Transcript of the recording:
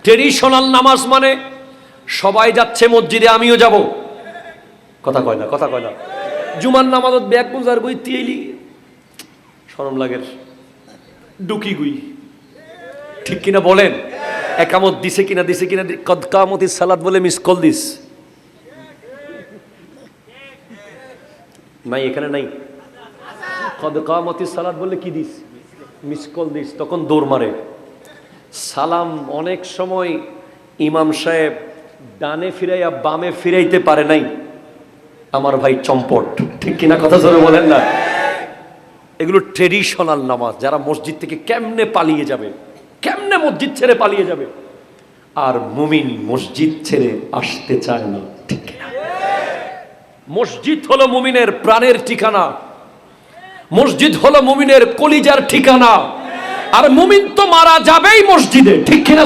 Traditional নামাজ মানে সবাই যাচ্ছে মসজিদে, আমিও যাব। কথা কয় না, কথা কয় না। জুমার নামাজত ব্যাগ বুঝার বই তিয়েলি শরম লাগের ডুকি গুই, ঠিক কিনা বলেন? একামত দিছে কিনা, দিছে কিনা, কদ কামতি সালাত বলে মিস কল দিস নাই, এখানে নাই। কদ কামতি সালাত বলে কি দিস, মিস কল দিস, তখন দৌড় মারে। সালাম অনেক সময় ইমাম সাহেব ডানে ফিরাইয়া বামে ফিরাইতে পারে নাই, আমার ভাই চম্পট, ঠিক কিনা কথা জোরে বলেন না? এগুলো ট্রেডিশনাল নামাজ। যারা মসজিদ থেকে কেমনে পালিয়ে যাবে, কেমনে মসজিদ ছেড়ে পালিয়ে যাবে। আর মুমিন মসজিদ ছেড়ে আসতে চায় না, ঠিক কিনা? মসজিদ হলো মুমিনের প্রাণের ঠিকানা, মসজিদ হলো মুমিনের কলিজার ঠিকানা। আর মুমিন তো মারা যাবেই মসজিদে, ঠিক কিনা?